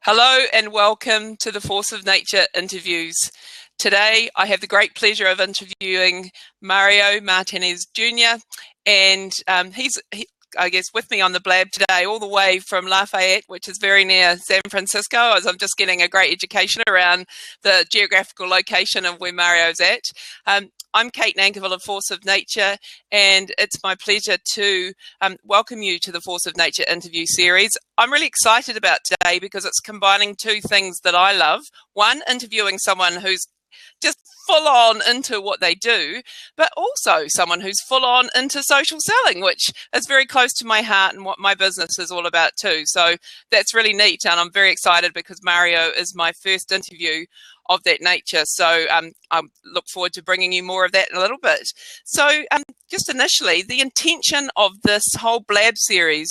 Hello and welcome to the Force of Nature interviews. Today I have the great pleasure of interviewing Mario Martinez Jr. and he's with me on the blab today all the way from Lafayette, which is very near San Francisco, as I'm just getting a great education around the geographical location of where Mario's at. I'm Kate Nankerville of Force of Nature, and it's my pleasure to welcome you to the Force of Nature interview series. I'm really excited about today because it's combining two things that I love. One, interviewing someone who's just full on into what they do, but also someone who's full on into social selling, which is very close to my heart and what my business is all about too. So that's really neat, and I'm very excited because Mario is my first interview of that nature. So I look forward to bringing you more of that in a little bit. So just initially, the intention of this whole blab series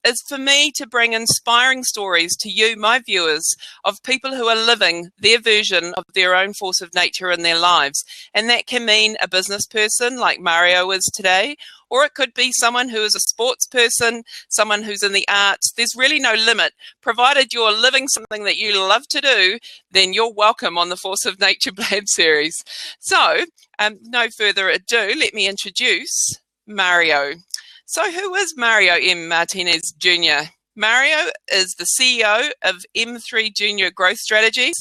is for me to bring inspiring stories to you, my viewers, of people who are living their version of their own force of nature in their lives. And that can mean a business person like Mario is today, or it could be someone who is a sports person, someone who's in the arts. There's really no limit. Provided you're living something that you love to do, then you're welcome on the Force of Nature Blab series. So, no further ado, let me introduce Mario. So who is Mario M. Martinez Jr.? Mario is the CEO of M3 Junior Growth Strategies.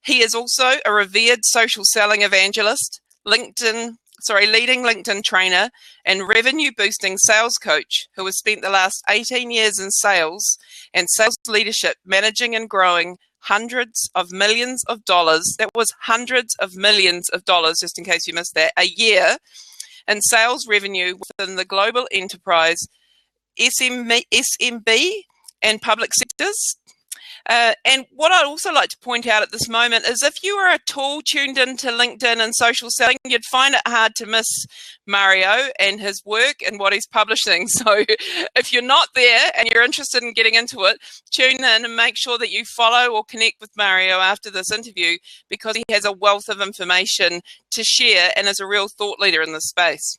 He is also a revered social selling evangelist, leading LinkedIn trainer, and revenue-boosting sales coach who has spent the last 18 years in sales and sales leadership, managing and growing hundreds of millions of dollars. That was hundreds of millions of dollars, just in case you missed that, a year, and sales revenue within the global enterprise, SMB, and public sectors. And what I'd also like to point out at this moment is if you are at all tuned into LinkedIn and social selling, you'd find it hard to miss Mario and his work and what he's publishing. So if you're not there and you're interested in getting into it, tune in and make sure that you follow or connect with Mario after this interview, because he has a wealth of information to share and is a real thought leader in this space.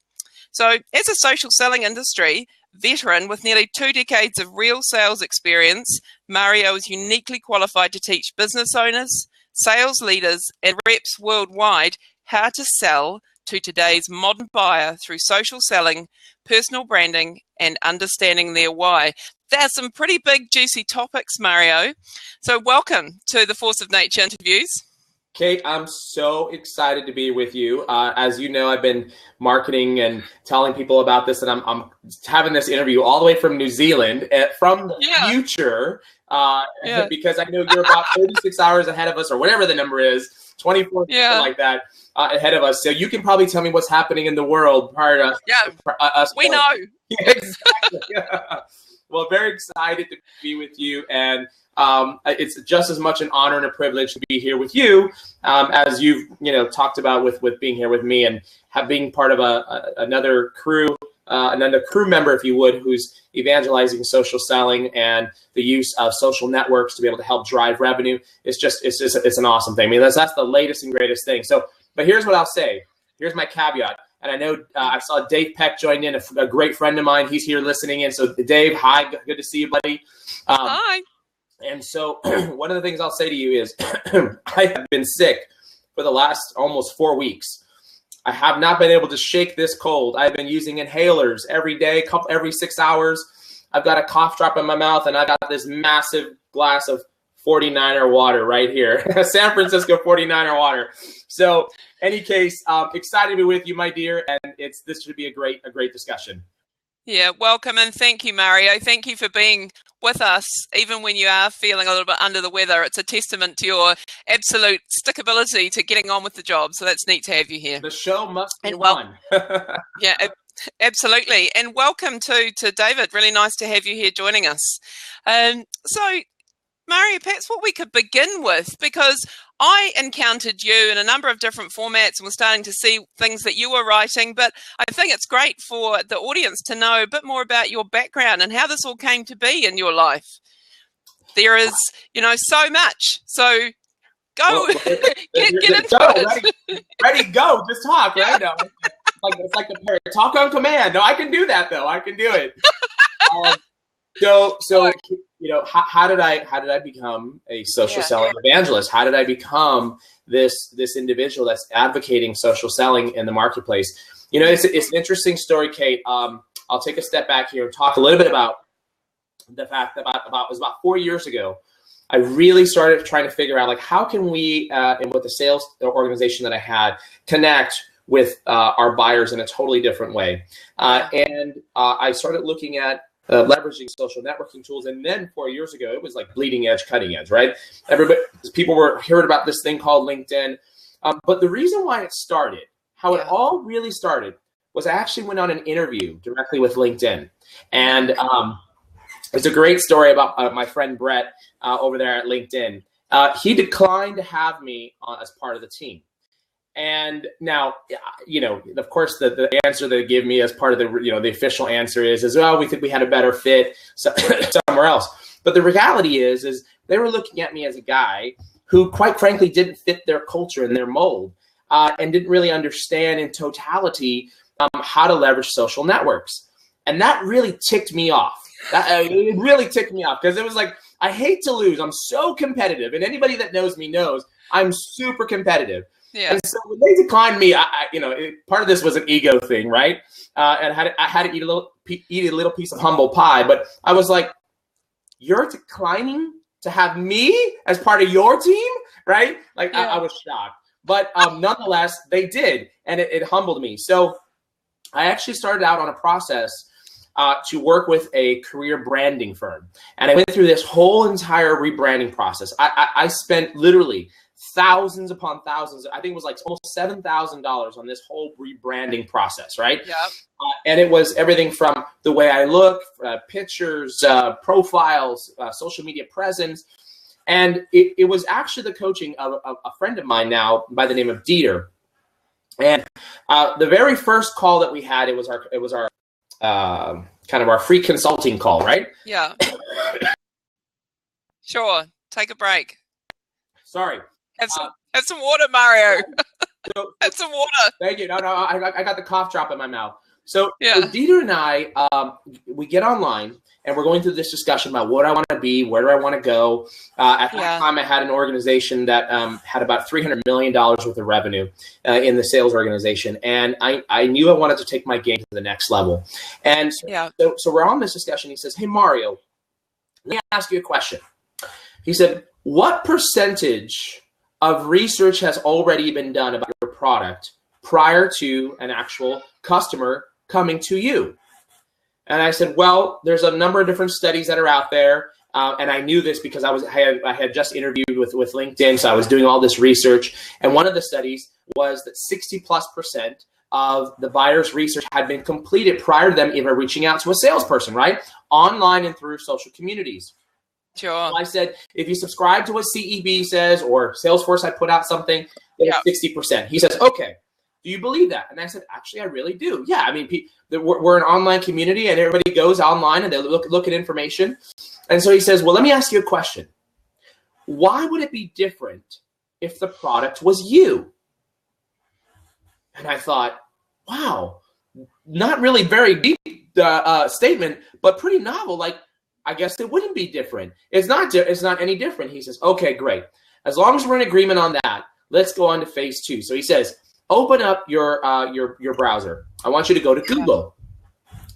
So as a social selling industry veteran with nearly 2 decades of real sales experience, Mario is uniquely qualified to teach business owners, sales leaders, and reps worldwide how to sell to today's modern buyer through social selling, personal branding, and understanding their why. There's some pretty big, juicy topics, Mario. So welcome to the Force of Nature interviews. Kate, I'm so excited to be with you. As you know, I've been marketing and telling people about this, and I'm having this interview all the way from New Zealand, from the future, because I know you're about 36 hours ahead of us, or whatever the number is, 24, something like that, ahead of us. So you can probably tell me what's happening in the world prior to us. We know. Yeah, exactly. Well, very excited to be with you, and it's just as much an honor and a privilege to be here with you, as you've talked about with being here with me and being part of another crew member, if you would, who's evangelizing social selling and the use of social networks to be able to help drive revenue. It's an awesome thing. I mean, that's the latest and greatest thing. So, but here's what I'll say. Here's my caveat. And I know I saw Dave Peck join in, a great friend of mine. He's here listening in. So Dave, hi, good to see you, buddy. Hi. And so one of the things I'll say to you is I have been sick for the last almost 4 weeks. I have not been able to shake this cold. I've been using inhalers every day, every 6 hours. I've got a cough drop in my mouth, and I got this massive glass of 49er water right here. San Francisco 49er water. So any case, excited to be with you, my dear, and this should be a great discussion. Yeah, welcome, and thank you, Mario. Thank you for being with us, even when you are feeling a little bit under the weather. It's a testament to your absolute stickability to getting on with the job. So that's neat to have you here. The show must go on. Yeah, absolutely. And welcome to David. Really nice to have you here joining us. So, Mario, perhaps what we could begin with, because I encountered you in a number of different formats and was starting to see things that you were writing, but I think it's great for the audience to know a bit more about your background and how this all came to be in your life. There is, so much. So go, get into it. Ready, go. Just talk, right? No, it's like the parrot. Talk on command. No, I can do that, though. I can do it. So how did I become a social selling evangelist? How did I become this individual that's advocating social selling in the marketplace? It's an interesting story, Kate. I'll take a step back here and talk a little bit about the fact that it was about 4 years ago, I really started trying to figure out, like, how can we, and with the sales organization that I had, connect with our buyers in a totally different way. And I started looking at leveraging social networking tools. And then 4 years ago, it was like bleeding edge, cutting edge, right? People were hearing about this thing called LinkedIn. But the reason why it started, how it all really started, was I actually went on an interview directly with LinkedIn. And it's a great story about my friend Brett over there at LinkedIn. He declined to have me as part of the team. And now, of course, the answer they give me as part of the official answer is, well, we think we had a better fit somewhere else. But the reality is they were looking at me as a guy who, quite frankly, didn't fit their culture and their mold, and didn't really understand in totality how to leverage social networks. And that really ticked me off. It really ticked me off, because it was like, I hate to lose. I'm so competitive. And anybody that knows me knows I'm super competitive. Yeah. And so when they declined me, part of this was an ego thing, right? And I had to eat a little piece of humble pie. But I was like, you're declining to have me as part of your team, right? Like, I was shocked. But nonetheless, they did, and it humbled me. So I actually started out on a process to work with a career branding firm. And I went through this whole entire rebranding process. I spent literally thousands upon thousands. I think it was like almost $7,000 on this whole rebranding process, right? Yeah. And it was everything from the way I look, pictures, profiles, social media presence. And it was actually the coaching of a friend of mine now by the name of Dieter. And the very first call that we had, it was our kind of our free consulting call, right? Yeah. Sure. Take a break. Sorry. Have some water, Mario. Have some water. Thank you. No, I got the cough drop in my mouth. So Dieter and I, we get online and we're going through this discussion about what I want to be, where do I want to go. At that time, I had an organization that had about $300 million worth of revenue in the sales organization. And I knew I wanted to take my game to the next level. And so we're on this discussion. He says, hey, Mario, let me ask you a question. He said, what percentage of research has already been done about your product prior to an actual customer coming to you? And I said, well, there's a number of different studies that are out there. And I knew this because I had just interviewed with LinkedIn. So I was doing all this research. And one of the studies was that 60+% of the buyer's research had been completed prior to them even reaching out to a salesperson, right? Online and through social communities. Sure. So I said, if you subscribe to what CEB says or Salesforce, I put out something, it's 60%. He says, okay, do you believe that? And I said, actually, I really do. Yeah, I mean, we're an online community and everybody goes online and they look at information. And so he says, well, let me ask you a question. Why would it be different if the product was you? And I thought, wow, not really very deep statement, but pretty novel. Like, I guess it wouldn't be different. It's not any different. He says, okay, great. As long as we're in agreement on that, let's go on to phase 2. So he says, open up your browser. I want you to go to Google.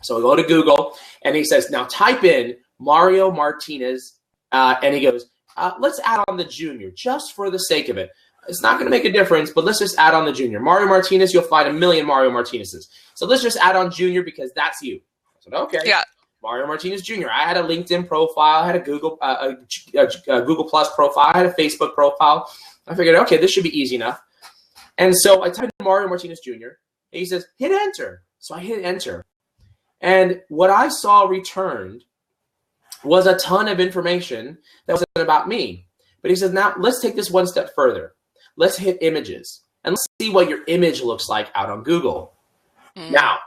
So we go to Google, and he says, now type in Mario Martinez, and he goes, let's add on the junior just for the sake of it. It's not going to make a difference, but let's just add on the junior. Mario Martinez, you'll find a million Mario Martinezes. So let's just add on junior because that's you. I said, okay. Yeah. Mario Martinez Jr. I had a LinkedIn profile, I had a Google Plus profile, I had a Facebook profile. I figured, okay, this should be easy enough. And so I typed in Mario Martinez Jr. and he says, hit enter. So I hit enter. And what I saw returned was a ton of information that wasn't about me. But he says, now let's take this one step further. Let's hit images and let's see what your image looks like out on Google. Now,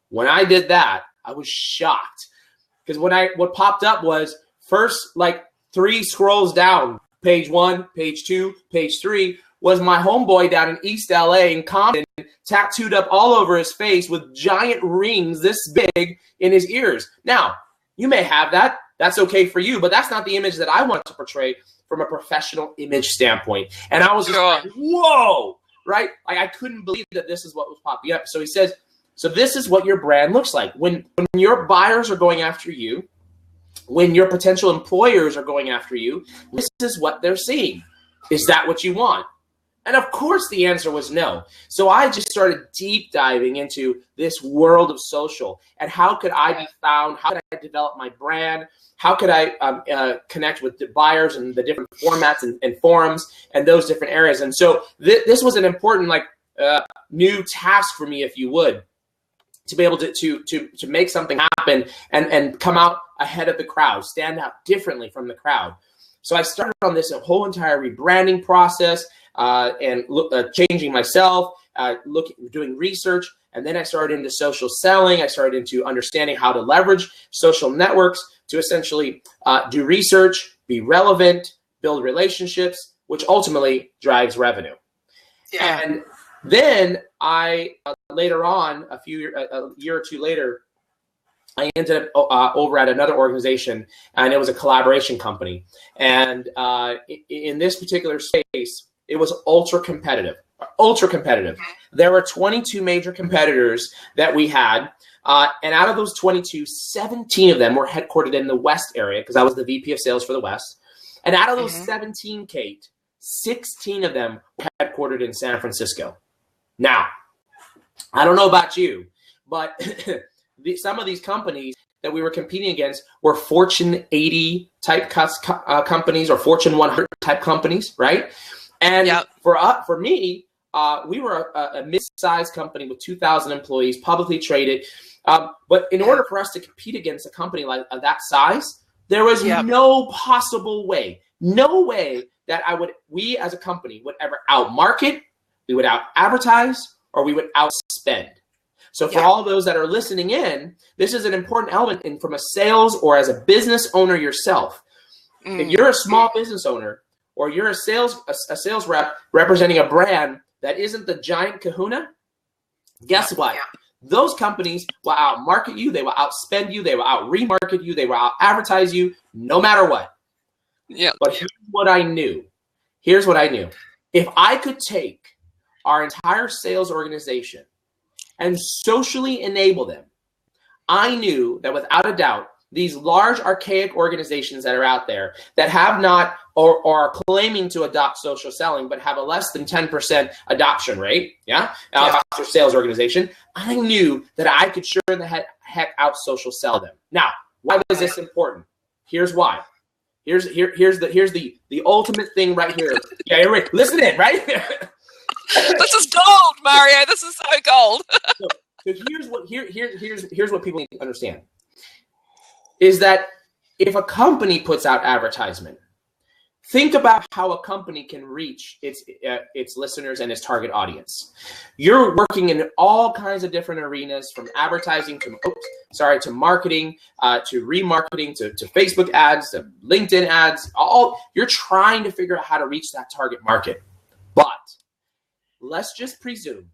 when I did that, I was shocked. Because what popped up was first, like 3 scrolls down, page 1, page 2, page 3, was my homeboy down in East LA in Compton, tattooed up all over his face with giant rings this big in his ears. Now, you may have that. That's okay for you, but that's not the image that I want to portray from a professional image standpoint. And I was just like, whoa, right? Like, I couldn't believe that this is what was popping up. So he says, so this is what your brand looks like. When your buyers are going after you, when your potential employers are going after you, this is what they're seeing. Is that what you want? And of course the answer was no. So I just started deep diving into this world of social and how could I be found? How could I develop my brand? How could I connect with the buyers and the different formats and forums and those different areas? And so this was an important new task for me, if you would, to be able to make something happen and come out ahead of the crowd, stand out differently from the crowd. So I started on this whole entire rebranding process and changing myself, doing research. And then I started into social selling. I started into understanding how to leverage social networks to essentially do research, be relevant, build relationships, which ultimately drives revenue. Yeah. And then I, later on, a year or two later, I ended up over at another organization, and it was a collaboration company. And in this particular space, it was ultra competitive. There were 22 major competitors that we had. And out of those 22, 17 of them were headquartered in the West area, because I was the VP of sales for the West. And out of those 17, Kate, 16 of them were headquartered in San Francisco. Now, I don't know about you, but some of these companies that we were competing against were Fortune 80 type companies or Fortune 100 type companies, right? And for me, we were a mid-sized company with 2,000 employees, publicly traded. But in order for us to compete against a company like that size, there was no possible way, that we as a company would ever outmarket, we would out-advertise, or we would outspend. So for all those that are listening in, this is an important element from a sales or as a business owner yourself. If you're a small business owner or you're a sales rep representing a brand that isn't the giant kahuna, guess what? Those companies will outmarket you, they will outspend you, they will out-remarket you, they will out-advertise you, no matter what. But here's what I knew. If I could take our entire sales organization and socially enable them, I knew that without a doubt, these large archaic organizations that are out there that have not or are claiming to adopt social selling but have a less than 10% adoption rate, for sales organization, I knew that I could sure the heck out social sell them. Now, why was this important? Here's why. Here's the ultimate thing right here. Yeah, you're right. Listen in, right? This is gold, Mario. This is so gold. So here's what people need to understand. Is that if a company puts out advertisement, think about how a company can reach its listeners and its target audience. You're working in all kinds of different arenas, from advertising to marketing, to remarketing, to Facebook ads, to LinkedIn ads. You're trying to figure out how to reach that target market. But let's just presume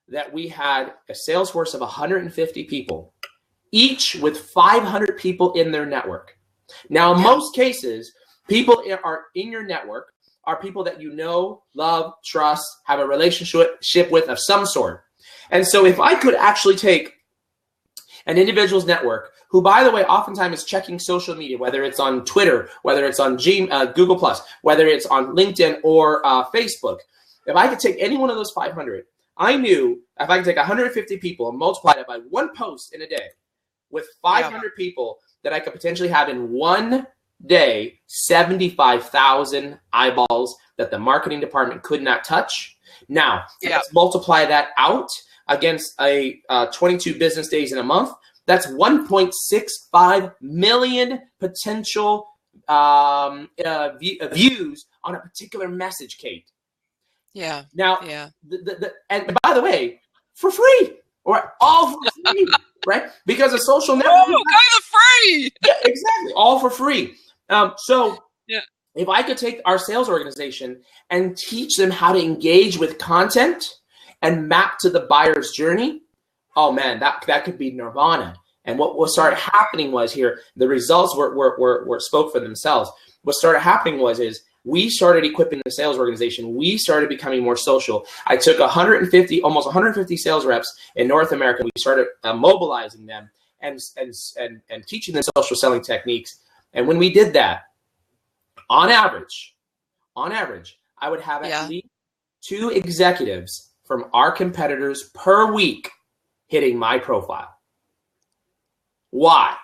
that we had a sales force of 150 people, each with 500 people in their network. Now, in most cases, people are in your network are people that you know, love, trust, have a relationship with of some sort. And so if I could actually take an individual's network, who, by the way, oftentimes is checking social media, whether it's on Twitter, whether it's on Google+, whether it's on LinkedIn or Facebook, if I could take any one of those 500, I knew if I could take 150 people and multiply that by one post in a day with 500 people, that I could potentially have in one day 75,000 eyeballs that the marketing department could not touch. Now, let's multiply that out against a 22 business days in a month. That's 1.65 million potential views on a particular message, Kate. Now, and by the way, for free, or all for free, right? Because a social network. Oh, go to free. Yeah, exactly, all for free. If I could take our sales organization and teach them how to engage with content and map to the buyer's journey, oh man, that could be nirvana. And what started happening was here, the results were spoke for themselves. What started happening is we started equipping the sales organization. We started becoming more social. I took almost 150 sales reps in North America. We started mobilizing them and teaching them social selling techniques. And when we did that, on average, I would have at least 2 executives from our competitors per week hitting my profile. Why?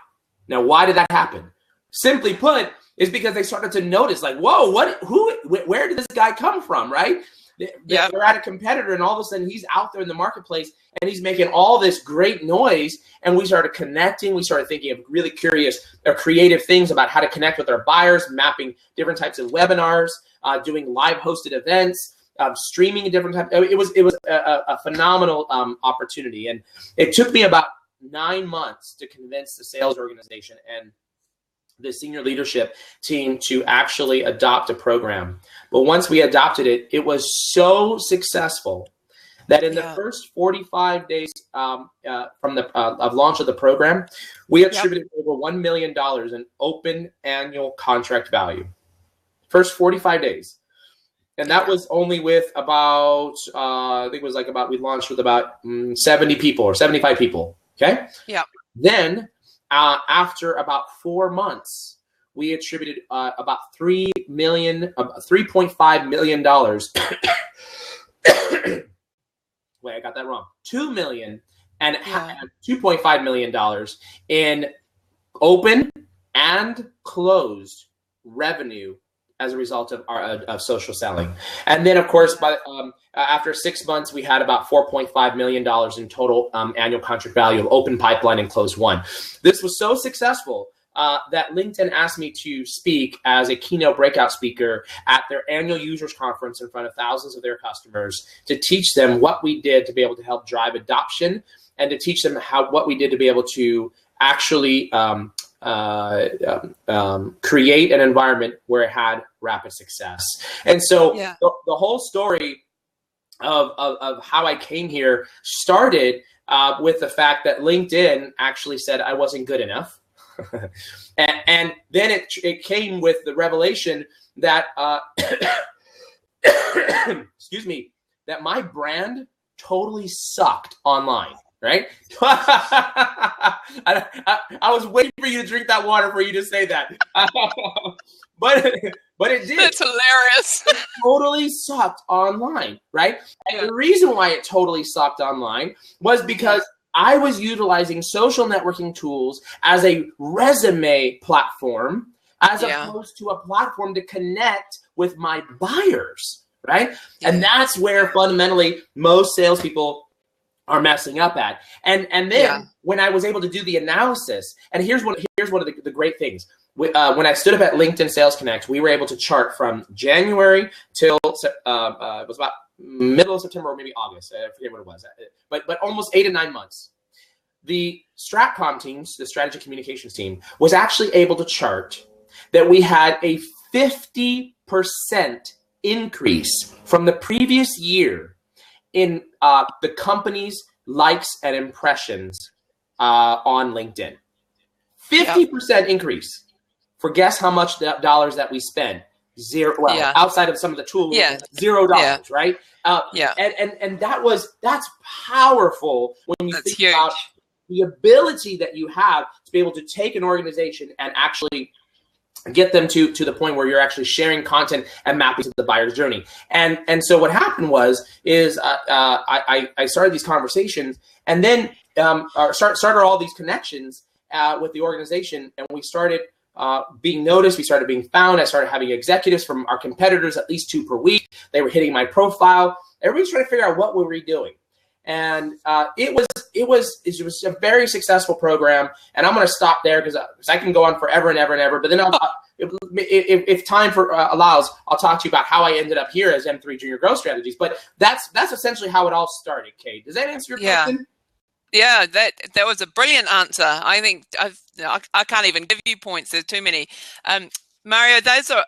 Now, why did that happen? Simply put, is because they started to notice, like, whoa, where did this guy come from, right? They're at a competitor, and all of a sudden he's out there in the marketplace, and he's making all this great noise. And we started connecting. We started thinking of really curious or creative things about how to connect with our buyers, mapping different types of webinars, doing live hosted events, streaming different types. It was a phenomenal opportunity, and it took me about 9 months to convince the sales organization and the senior leadership team to actually adopt a program. But once we adopted it, it was so successful that in the first 45 days from the launch of the program, we attributed over $1 million in open annual contract value. First 45 days. And that was only with about, I think it was we launched with about 70 people or 75 people. Okay. Yeah. Then after about 4 months, we attributed about $3.5 million. Wait, I got that wrong. $2 million and $2.5 million in open and closed revenue as a result of social selling. And then, of course, after 6 months, we had about $4.5 million in total annual contract value of open pipeline and closed one. This was so successful that LinkedIn asked me to speak as a keynote breakout speaker at their annual users conference in front of thousands of their customers to teach them what we did to be able to help drive adoption and to teach them what we did to be able to actually create an environment where it had rapid success. And so the whole story of how I came here started with the fact that LinkedIn actually said I wasn't good enough. and then it came with the revelation that, excuse me, that my brand totally sucked online. Right? I was waiting for you to drink that water for you to say that. But it did. That's hilarious. It totally sucked online, right? And the reason why it totally sucked online was because I was utilizing social networking tools as a resume platform as opposed to a platform to connect with my buyers, right? Yeah. And that's where fundamentally most salespeople are messing up at. And then when I was able to do the analysis, and here's one of the great things. When I stood up at LinkedIn Sales Connect, we were able to chart from January till it was about middle of September or maybe August. I forget what it was, but almost 8 to 9 months. The Stratcom teams, the strategy communications team, was actually able to chart that we had a 50% increase from the previous year in the company's likes and impressions on LinkedIn. 50% increase. For guess how much dollars that we spend? Zero. Well, outside of some of the tools, $0, right? And that's powerful when you think about the ability that you have to be able to take an organization and actually get them to the point where you're actually sharing content and mapping to the buyer's journey. And so what happened is I started these conversations and then started all these connections with the organization, and we started being noticed. We started being found. I started having executives from our competitors, at least 2 per week. They were hitting my profile. Everybody's trying to figure out what we were doing. And it was a very successful program. And I'm going to stop there because I can go on forever and ever and ever. But then if time allows, I'll talk to you about how I ended up here as M3 Junior Growth Strategies. But that's essentially how it all started, Kate. Does that answer your question? Yeah, that was a brilliant answer. I think I can't even give you points. There's too many. Mario, those are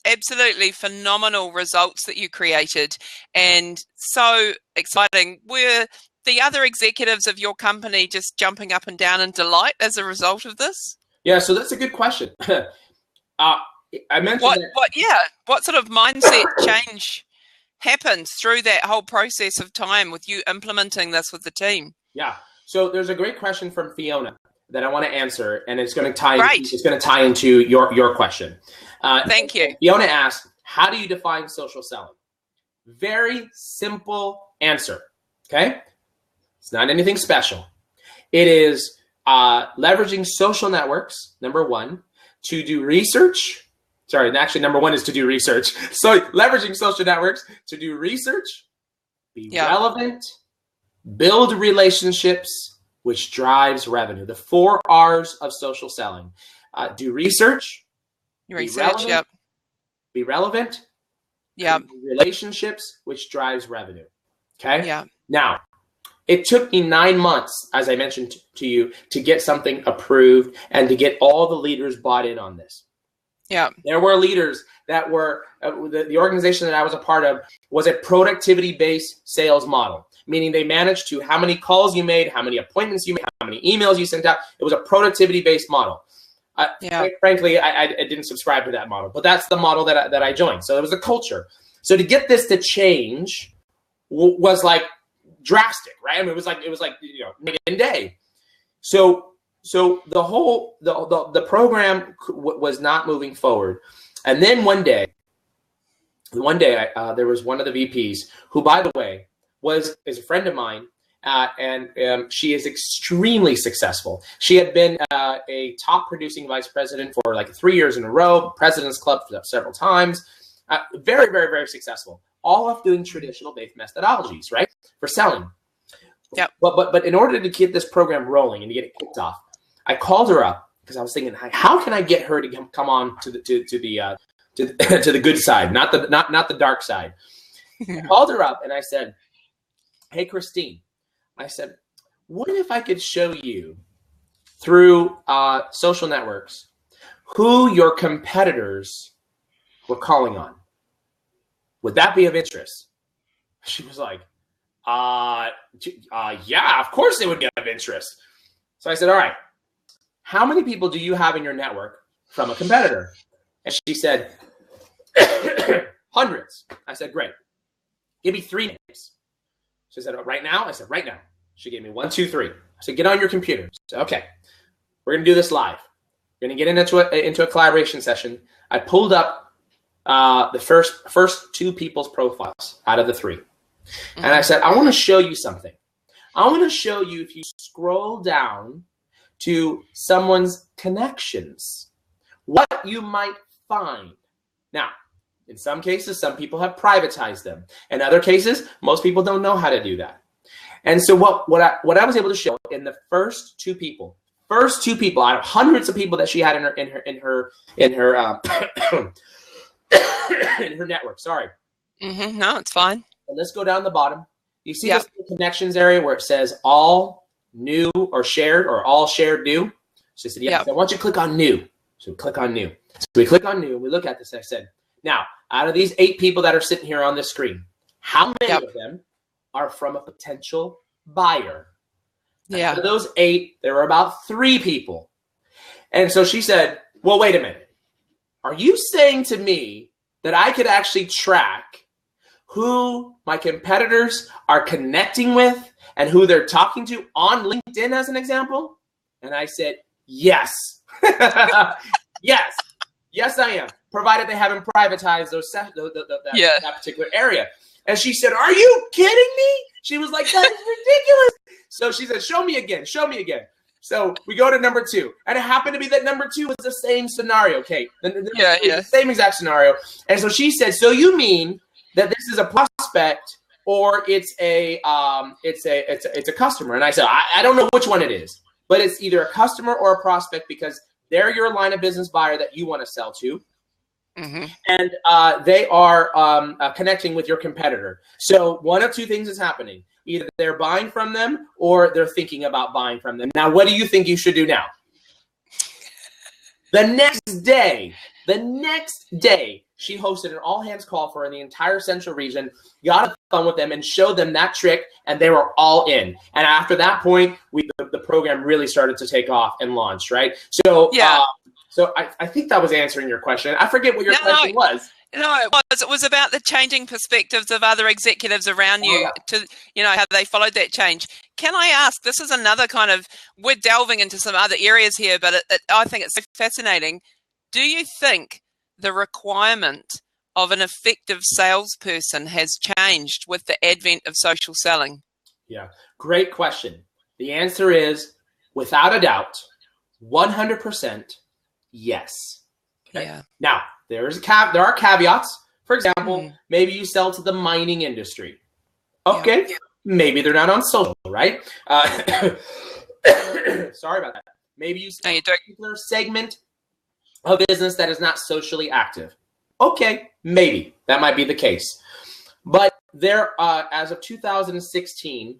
absolutely phenomenal results that you created and so exciting. Were the other executives of your company just jumping up and down in delight as a result of this? Yeah, so that's a good question. I mentioned what sort of mindset change happened through that whole process of time with you implementing this with the team? Yeah. So there's a great question from Fiona that I want to answer, and it's going to tie into your question. Thank you. Fiona asked, how do you define social selling? Very simple answer. Okay. It's not anything special. It is leveraging social networks, number one, to do research. Sorry, actually, number one is to do research. So leveraging social networks to do research, be relevant, build relationships, which drives revenue. The 4 R's of social selling. Do research, be relevant, relationships, which drives revenue. Okay? Yeah. Now, it took me 9 months, as I mentioned to you, to get something approved and to get all the leaders bought in on this. Yeah. There were leaders that were, the organization that I was a part of was a productivity-based sales model, meaning they managed to how many calls you made, how many appointments you made, how many emails you sent out. It was a productivity-based model. Frankly, I didn't subscribe to that model, but that's the model that I joined. So it was a culture. So to get this to change was like drastic, right? I mean, it was like night and day. So the whole the program was not moving forward, and then one day, there was one of the VPs who, by the way, is a friend of mine, and she is extremely successful. She had been a top producing vice president for like 3 years in a row, President's Club several times, very, very, very successful. All of doing traditional based methodologies, right, for selling. Yeah. But in order to get this program rolling and to get it kicked off, I called her up because I was thinking, how can I get her to come on to the good side, not the dark side. I called her up and I said, "Hey, Christine," I said, "what if I could show you through social networks who your competitors were calling on? Would that be of interest?" She was like, yeah, of course it would be of interest. So I said, all right, how many people do you have in your network from a competitor? And she said, hundreds. I said, great. Give me 3 names. She said, right now? I said, right now. She gave me 1, 2, 3. I said, get on your computer. I said, okay, we're going to do this live. We're going to get into a collaboration session. I pulled up the first 2 people's profiles out of the 3. And I said, I want to show you something. I want to show you, if you scroll down to someone's connections, what you might find. Now, in some cases, some people have privatized them. In other cases, most people don't know how to do that. And so what I was able to show in the first two people out of hundreds of people that she had in her network. Sorry. No, it's fine. And let's go down the bottom. You see this connections area where it says all new or shared or all shared new? So I said, yes. I want you to click on new. So we click on new. So we click on new and we look at this and I said, now, out of these 8 people that are sitting here on this screen, how many of them are from a potential buyer? Out of those 8, there were about 3 people. And so she said, well, wait a minute. Are you saying to me that I could actually track who my competitors are connecting with and who they're talking to on LinkedIn, as an example? And I said, yes. Yes, I am, provided they haven't privatized that particular area. And she said, are you kidding me? She was like, that is ridiculous. So she said, show me again. So we go to number 2. And it happened to be that number 2 was the same scenario, Kate. The same exact scenario. And so she said, so you mean that this is a prospect or it's a customer? And I said, I don't know which one it is, but it's either a customer or a prospect because they're your line of business buyer that you want to sell to. Mm-hmm. And they are connecting with your competitor. So one of 2 things is happening. Either they're buying from them or they're thinking about buying from them. Now, what do you think you should do now? The next day, she hosted an all-hands call for the entire Central region, got on the phone with them and showed them that trick, and they were all in. And after that point, the program really started to take off and launch, right? So, so I think that was answering your question. I forget what your question was. No, it was about the changing perspectives of other executives around you to, how they followed that change. Can I ask, this is another kind of, we're delving into some other areas here, but I think it's fascinating. Do you think the requirement of an effective salesperson has changed with the advent of social selling? Yeah, great question. The answer is, without a doubt, 100% yes. Okay? Yeah. Now, there are caveats. For example, maybe you sell to the mining industry. Okay, maybe they're not on social, right? Sorry about that. Maybe you sell to a particular segment of business that is not socially active. Okay, maybe that might be the case. But there, as of 2016,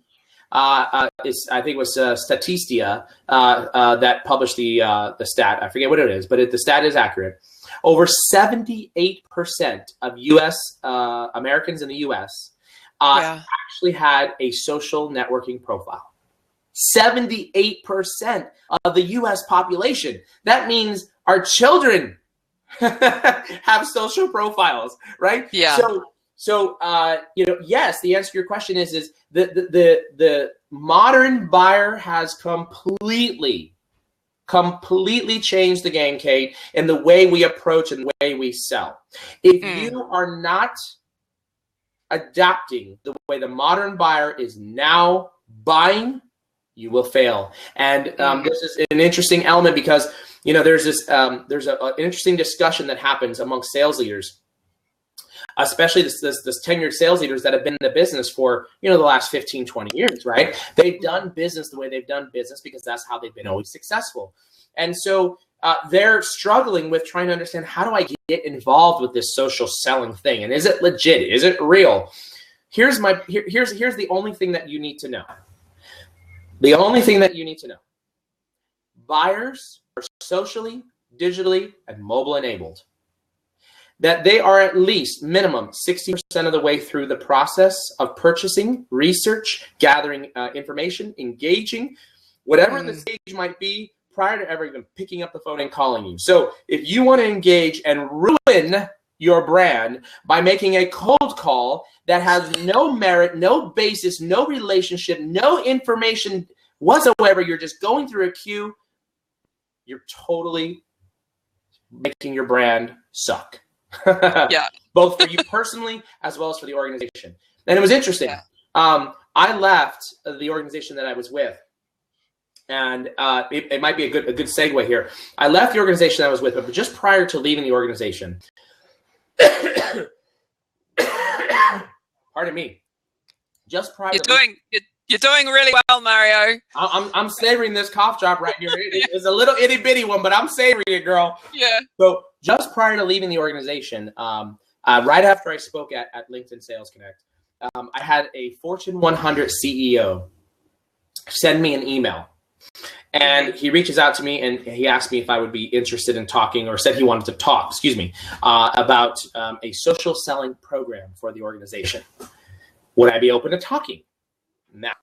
I think it was Statista that published the stat. I forget what it is, but the stat is accurate. Over 78% of U.S. Americans in the U.S. Actually had a social networking profile. 78% of the U.S. population. That means our children have social profiles, right? Yeah. So yes, the answer to your question is the modern buyer has completely changed the game, Kate, in the way we approach and the way we sell. If you are not adapting the way the modern buyer is now buying, you will fail. And this is an interesting element because there's an interesting discussion that happens among sales leaders, especially this tenured sales leaders that have been in the business for the last 15, 20 years, right? They've done business the way they've done business because that's how they've been always successful. And so they're struggling with trying to understand, how do I get involved with this social selling thing? And is it legit? Is it real? Here's the only thing that you need to know. The only thing that you need to know. Buyers are socially, digitally, and mobile enabled. That they are at least minimum 60% of the way through the process of purchasing, research, gathering information, engaging, whatever the stage might be, prior to ever even picking up the phone and calling you. So if you want to engage and ruin your brand by making a cold call that has no merit, no basis, no relationship, no information whatsoever, you're just going through a queue, you're totally making your brand suck. Yeah. Both for you personally as well as for the organization. And it was interesting. Yeah. I left the organization that I was with, and it might be a good segue here. I left the organization that I was with, but just prior to leaving the organization, pardon me, just prior. You're doing really well, Mario. I'm savoring this cough drop right here. It's a little itty bitty one, but I'm savoring it, girl. Yeah. So just prior to leaving the organization, right after I spoke at LinkedIn Sales Connect, I had a Fortune 100 CEO send me an email. And he reaches out to me and he asked me if I would be interested in talking, or said he wanted to talk, about a social selling program for the organization. Would I be open to talking? Now,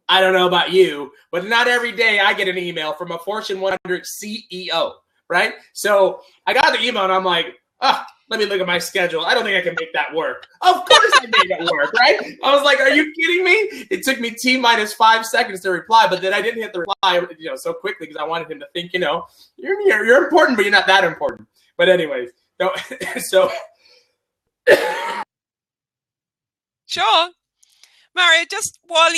I don't know about you, but not every day I get an email from a Fortune 100 CEO, right? So I got the email and I'm like, let me look at my schedule. I don't think I can make that work. Of course I made it work, right? I was like, are you kidding me? It took me T-5 seconds to reply, but then I didn't hit the reply, so quickly because I wanted him to think, you're important, but you're not that important. But anyways, so. Sure. Mario, just while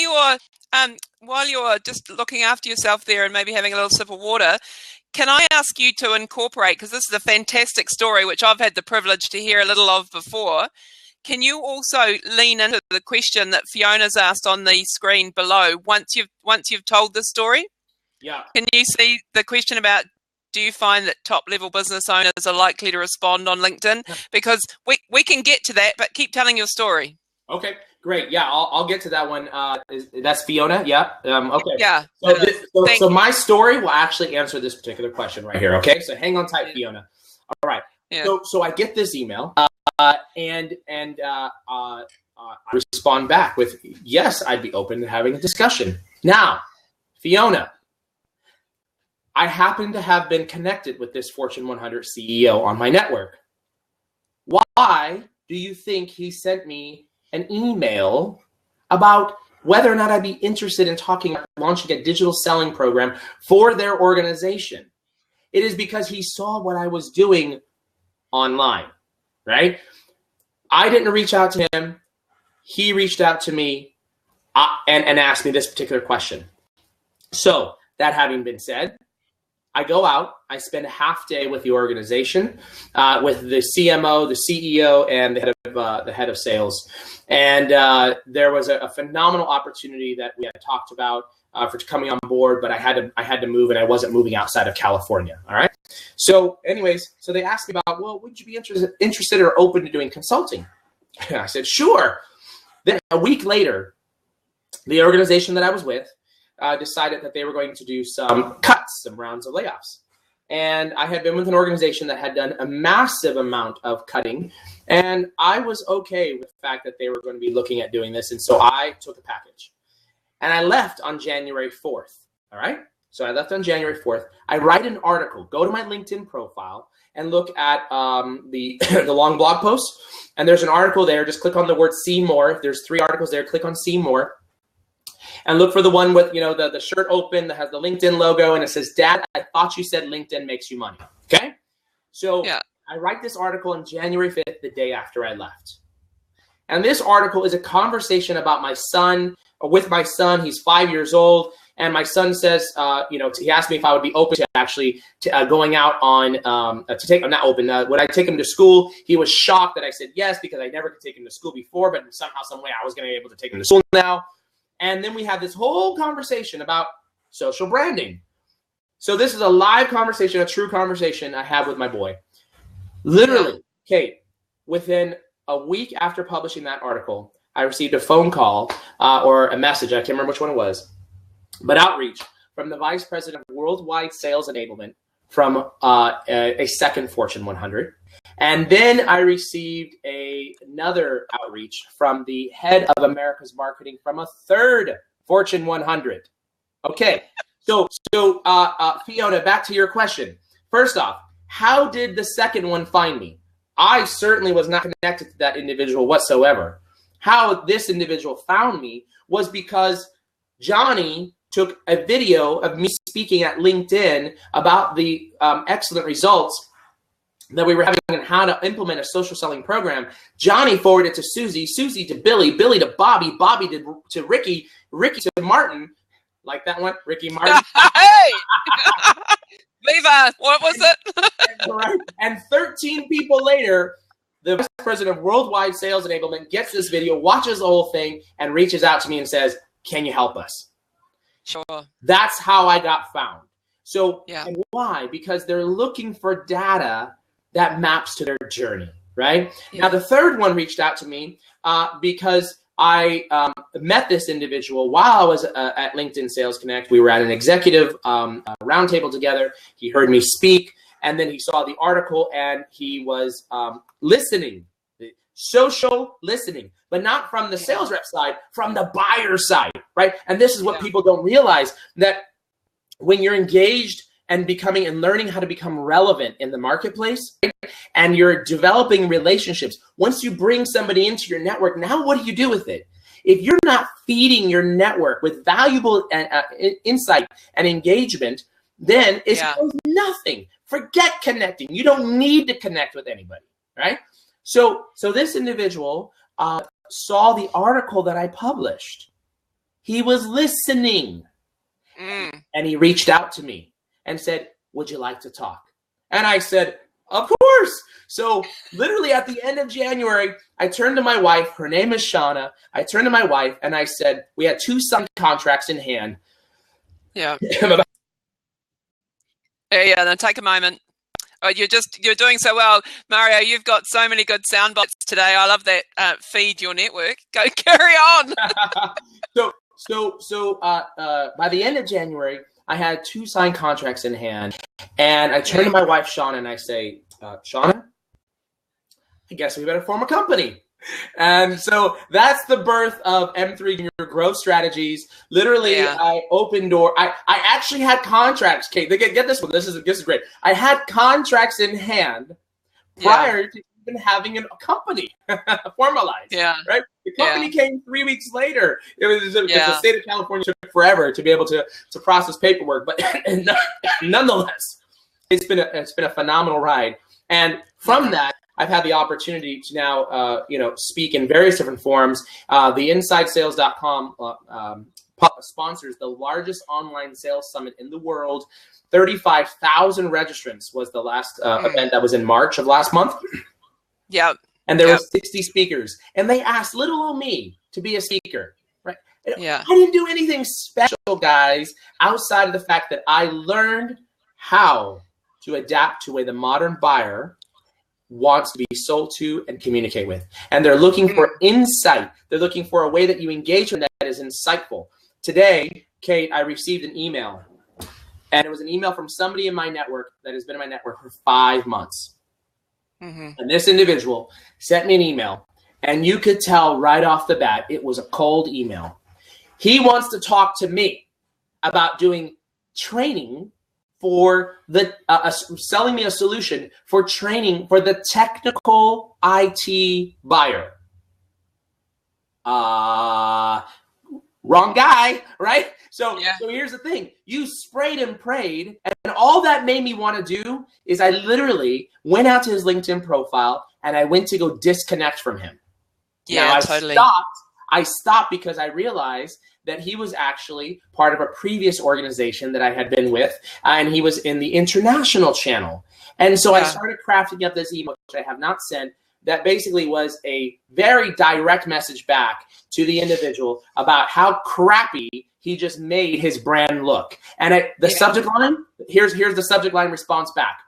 you're just looking after yourself there and maybe having a little sip of water, can I ask you to incorporate, because this is a fantastic story, which I've had the privilege to hear a little of before. Can you also lean into the question that Fiona's asked on the screen below once you've told this story? Yeah. Can you see the question about, do you find that top-level business owners are likely to respond on LinkedIn? Because we can get to that, but keep telling your story. Okay, great. Yeah, I'll get to that one. That's Fiona. Yeah. Okay. Yeah. So my story will actually answer this particular question right here. Okay. So hang on tight, Fiona. All right. Yeah. So I get this email, and I respond back with, yes, I'd be open to having a discussion. Now, Fiona, I happen to have been connected with this Fortune 100 CEO on my network. Why do you think he sent me an email about whether or not I'd be interested in talking about launching a digital selling program for their organization? It is because he saw what I was doing online, right? I didn't reach out to him. He reached out to me and asked me this particular question. So that having been said, I go out, I spend a half day with the organization, with the CMO, the CEO, and the head of sales. And there was a phenomenal opportunity that we had talked about for coming on board, but I had to move, and I wasn't moving outside of California. All right. So anyways, so they asked me about, well, would you be interested or open to doing consulting? And I said, sure. Then a week later, the organization that I was with decided that they were going to do some cuts, some rounds of layoffs. And I had been with an organization that had done a massive amount of cutting, and I was okay with the fact that they were going to be looking at doing this. And so I took a package, and I left on January 4th. All right. So I left on January 4th. I write an article, go to my LinkedIn profile and look at the long blog post. And there's an article there. Just click on the word see more. If there's 3 articles there, click on see more. And look for the one with, the shirt open that has the LinkedIn logo and it says, Dad, I thought you said LinkedIn makes you money. Okay. So yeah. I write this article on January 5th, the day after I left. And this article is a conversation about my son, with my son. He's 5 years old. And my son says, he asked me if I would be open to actually going out on, would I take him to school? He was shocked that I said yes, because I never could take him to school before, but somehow, some way I was going to be able to take him to school now. And then we had this whole conversation about social branding. So this is a live conversation, a true conversation I have with my boy. Literally, Kate, within a week after publishing that article, I received a phone call or a message. I can't remember which one it was, but outreach from the Vice President of Worldwide Sales Enablement from a second Fortune 100. And then I received another outreach from the head of America's marketing from a third Fortune 100. Okay, so Fiona, back to your question. First off, how did the second one find me? I certainly was not connected to that individual whatsoever. How this individual found me was because Johnny took a video of me speaking at LinkedIn about the excellent results that we were having and how to implement a social selling program. Johnny forwarded to Susie, Susie to Billy, Billy to Bobby, Bobby to Ricky, Ricky to Martin. Like that one, Ricky Martin. Hey! Viva! What was it? Right. And 13 people later, the Vice President of Worldwide Sales Enablement gets this video, watches the whole thing, and reaches out to me and says, can you help us? Sure. That's how I got found. So yeah. And why? Because they're looking for data that maps to their journey, right? Yeah. Now, the third one reached out to me because I met this individual while I was at LinkedIn Sales Connect. We were at an executive roundtable together. He heard me speak, and then he saw the article, and he was listening, social listening, but not from the sales rep side, from the buyer side, right? And this is what people don't realize, that when you're engaged and becoming and learning how to become relevant in the marketplace, right? And you're developing relationships, once you bring somebody into your network, now what do you do with it? If you're not feeding your network with valuable insight and engagement, then it's nothing. Forget connecting. You don't need to connect with anybody, right? So this individual saw the article that I published. He was listening, and he reached out to me and said, would you like to talk? And I said, of course. So literally at the end of January, I turned to my wife. Her name is Shauna. I turned to my wife and I said, we had 2 signed contracts in hand. Yeah. Yeah, then take a moment. Oh, you're doing so well, Mario. You've got so many good sound bites today. I love that. Feed your network. Go carry on. So by the end of January, I had 2 signed contracts in hand, and I turned to my wife, Shauna, and I say, Shauna, I guess we better form a company. And so that's the birth of M3 Junior Growth Strategies. Literally, I opened door. I actually had contracts. Kate, get this one. This is great. I had contracts in hand prior to even having a company formalized. Yeah. Right. The company came 3 weeks later. It was the state of California took forever to be able to process paperwork, but nonetheless, it's been a phenomenal ride. And from that, I've had the opportunity to now, speak in various different forums. The InsideSales.com sponsors the largest online sales summit in the world. 35,000 registrants was the last event that was in March of last month. Yep. And there were 60 speakers, and they asked little old me to be a speaker. Right? Yeah. I didn't do anything special, guys, outside of the fact that I learned how to adapt to the way the modern buyer wants to be sold to and communicate with. And they're looking for insight. They're looking for a way that you engage with that is insightful. Today, Kate, I received an email, and it was an email from somebody in my network that has been in my network for 5 months. And this individual sent me an email, and you could tell right off the bat it was a cold email. He wants to talk to me about doing training for selling me a solution for training for the technical IT buyer. Wrong guy, right? So here's the thing. You sprayed and prayed, and all that made me want to do is I literally went out to his LinkedIn profile and I went to go disconnect from him. Yeah, totally. I stopped because I realized that he was actually part of a previous organization that I had been with, and he was in the international channel. And so I started crafting up this email, which I have not sent, that basically was a very direct message back to the individual about how crappy he just made his brand look. And the subject line, here's the subject line response back.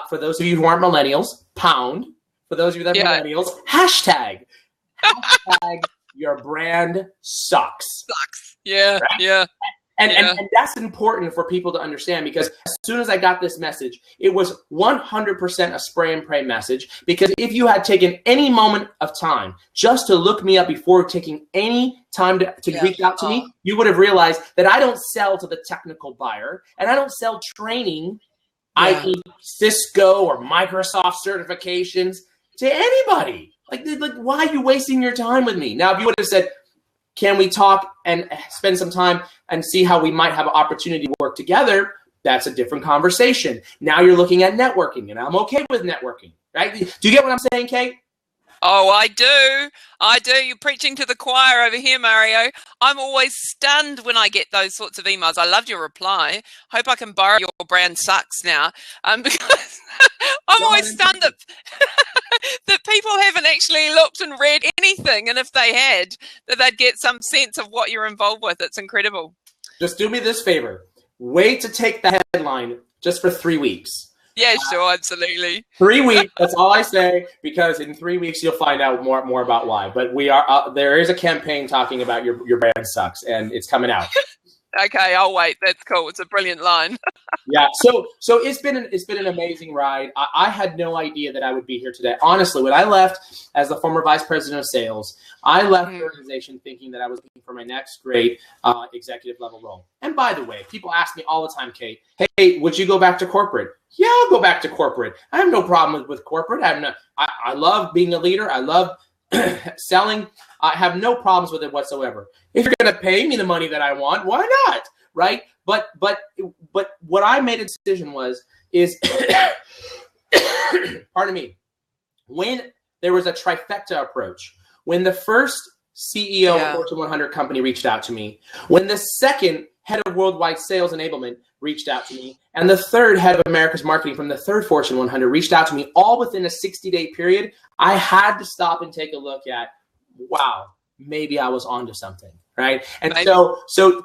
For those of you who aren't millennials, pound. For those of you that are millennials, hashtag. Hashtag your brand sucks. Sucks. Yeah, right? Yeah. And that's important for people to understand, because as soon as I got this message, it was 100% a spray and pray message. Because if you had taken any moment of time just to look me up before taking any time to reach out to me, you would have realized that I don't sell to the technical buyer, and I don't sell training, i.e. Cisco or Microsoft certifications, to anybody. Like, why are you wasting your time with me? Now, if you would have said, can we talk and spend some time and see how we might have an opportunity to work together? That's a different conversation. Now you're looking at networking, and I'm okay with networking, right? Do you get what I'm saying, Kate? Oh, I do. You're preaching to the choir over here, Mario. I'm always stunned when I get those sorts of emails. I loved your reply. Hope I can borrow your brand sucks now, because I'm always stunned that that people haven't actually looked and read anything, and if they had, that they'd get some sense of what you're involved with. It's incredible. Just do me this favor. Wait to take the headline just for 3 weeks. Yeah, sure, absolutely. 3 weeks, that's all I say, because in 3 weeks you'll find out more about why. But we are there is a campaign talking about your brand sucks, and it's coming out. Okay, I'll wait. That's cool. It's a brilliant line. Yeah. So it's been an amazing ride. I had no idea that I would be here today. Honestly, when I left as the former vice president of sales, I left the organization thinking that I was looking for my next great executive level role. And by the way, people ask me all the time, Kate, hey, would you go back to corporate? Yeah, I'll go back to corporate. I have no problem with corporate. I love being a leader. I love selling. I have no problems with it whatsoever. If you're going to pay me the money that I want, why not? Right? But what I made a decision is pardon me, when there was a trifecta approach, when the first CEO of a Fortune 100 company reached out to me, when the second head of worldwide sales enablement reached out to me, and the third head of America's marketing from the third Fortune 100 reached out to me, all within a 60-day period, I had to stop and take a look at, wow, maybe I was onto something, right? And so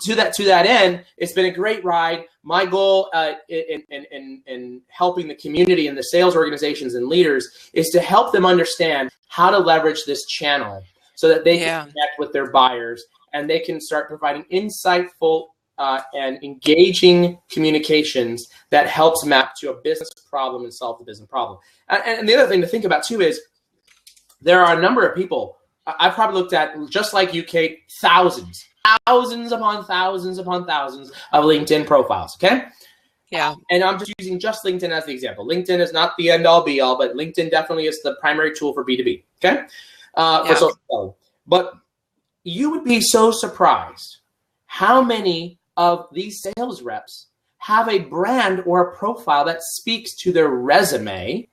to that end, it's been a great ride. My goal in helping the community and the sales organizations and leaders is to help them understand how to leverage this channel so that they can connect with their buyers and they can start providing insightful and engaging communications that helps map to a business problem and solve the business problem. And the other thing to think about too is there are a number of people. I've probably looked at, just like you, Kate, thousands upon thousands upon thousands of LinkedIn profiles. Okay. Yeah. And I'm just using just LinkedIn as the example. LinkedIn is not the end all be all, but LinkedIn definitely is the primary tool for B2B. Okay. For social selling. But you would be so surprised how many of these sales reps have a brand or a profile that speaks to their resume,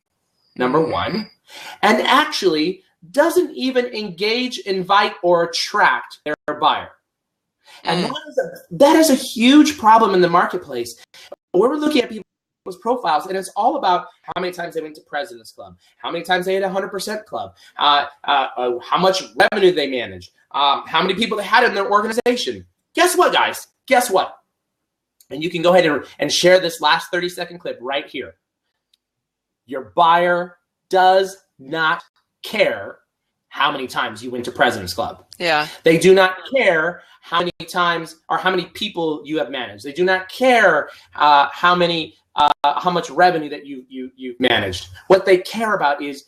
number one, and actually doesn't even engage, invite, or attract their buyer. And that is a huge problem in the marketplace. We're looking at people's profiles, and it's all about how many times they went to President's Club, how many times they had 100% Club, how much revenue they managed, how many people they had in their organization. Guess what, guys? Guess what? And you can go ahead and share this last 30-second clip right here. Your buyer does not care how many times you went to President's Club. Yeah. They do not care how many times or how many people you have managed. They do not care how much revenue that you've managed. What they care about is,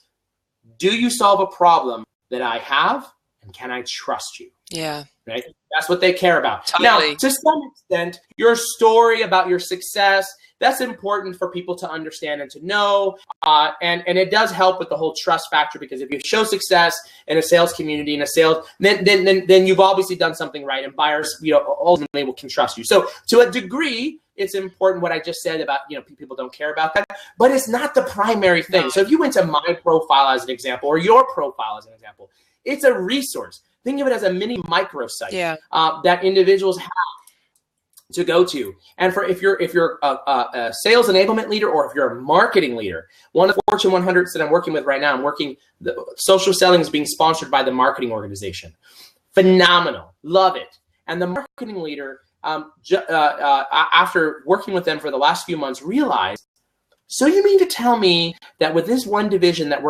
do you solve a problem that I have, and can I trust you? Yeah. Right? That's what they care about. Totally. Now, to some extent, your story about your success, that's important for people to understand and to know. And it does help with the whole trust factor, because if you show success in a sales community, in a sales, then you've obviously done something right, and buyers, ultimately can trust you. So to a degree, it's important what I just said about, people don't care about that, but it's not the primary thing. No. So if you went to my profile as an example, or your profile as an example, it's a resource. Think of it as a mini microsite that individuals have to go to. And if you're a sales enablement leader, or if you're a marketing leader, one of the Fortune 100s that I'm working with right now, social selling is being sponsored by the marketing organization. Phenomenal. Love it. And the marketing leader, after working with them for the last few months, realized, so you mean to tell me that with this one division that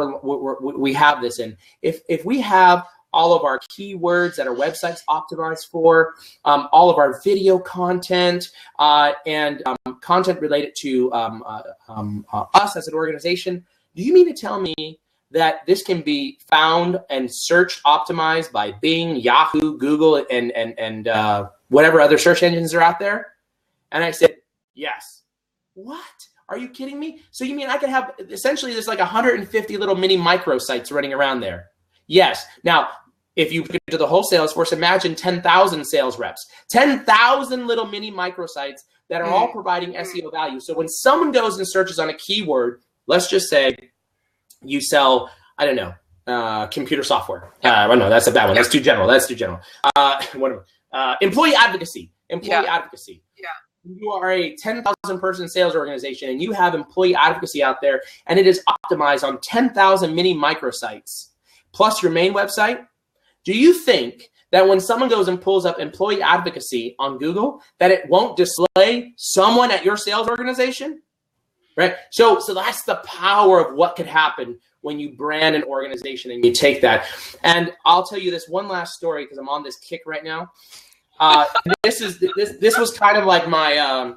we have this in, if we have all of our keywords that our website's optimized for, all of our video content, and content related to us as an organization, do you mean to tell me that this can be found and search optimized by Bing, Yahoo, Google, and whatever other search engines are out there? And I said, yes. What? Are you kidding me? So you mean I could have essentially there's like 150 little mini microsites running around there? Yes. Now, if you get to the whole sales force, imagine 10,000 sales reps, 10,000 little mini microsites that are all providing SEO value. So when someone goes and searches on a keyword, let's just say you sell, I don't know, computer software. Well, no, that's a bad one. That's too general. Employee advocacy. Advocacy. Yeah. You are a 10,000 person sales organization, and you have employee advocacy out there, and it is optimized on 10,000 mini microsites plus your main website. Do you think that when someone goes and pulls up employee advocacy on Google, that it won't display someone at your sales organization? Right? So that's the power of what could happen when you brand an organization and you take that. And I'll tell you this one last story, because I'm on this kick right now. This was kind of like my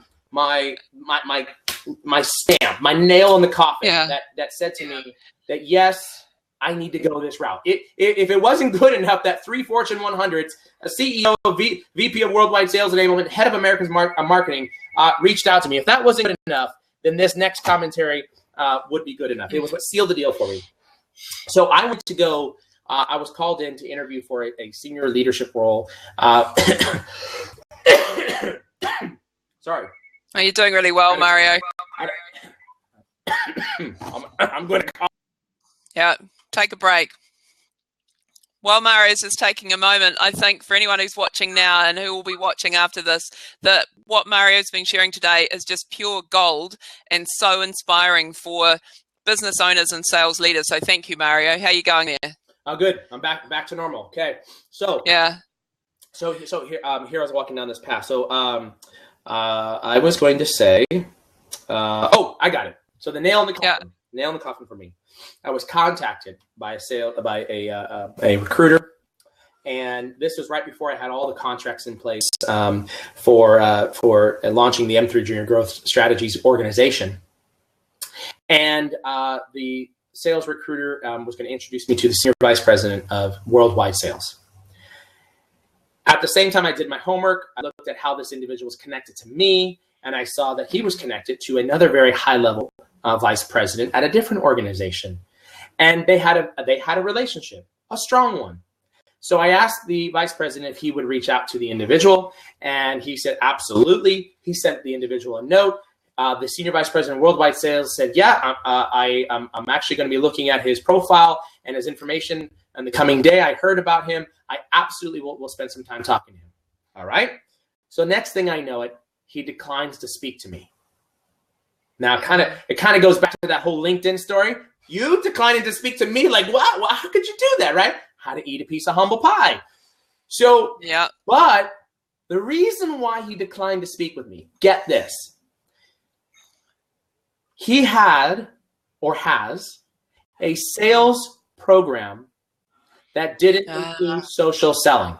stamp, my nail in the coffin that said to me that, yes, I need to go this route. If it wasn't good enough that 3 Fortune 100s, a CEO, VP of Worldwide Sales Enablement, head of America's marketing, reached out to me. If that wasn't good enough, then this next commentary would be good enough. It was what sealed the deal for me. So I went to go. I was called in to interview for a senior leadership role. Sorry. Oh, you're doing really well, Mario. I'm going to call. Yeah, take a break. While Mario's is taking a moment, I think for anyone who's watching now and who will be watching after this, that what Mario's been sharing today is just pure gold and so inspiring for business owners and sales leaders. So thank you, Mario. How are you going there? Oh, good. I'm back to normal. Okay. So yeah. So here I was walking down this path. So I was going to say, I got it. So the nail in the coffin. Nail in the coffin for me. I was contacted by a recruiter, And this was right before I had all the contracts in place for launching the M3 Junior Growth Strategies organization. And the sales recruiter was going to introduce me to the senior vice president of worldwide sales. At the same time I did my homework, I looked at how this individual was connected to me, and I saw that he was connected to another very high-level vice president at a different organization. And they had a relationship, a strong one. So I asked the vice president if he would reach out to the individual, and he said, absolutely. He sent the individual a note. The senior vice president of worldwide sales said, yeah, I'm actually going to be looking at his profile and his information in the coming day. I heard about him. I absolutely will spend some time talking to him. All right. So next thing I know he declines to speak to me. Now, it kind of goes back to that whole LinkedIn story. You declining to speak to me? Like, what? Well, how could you do that, right? How to eat a piece of humble pie. So, yeah. But the reason why he declined to speak with me, get this. He had or has a sales program that didn't include social selling.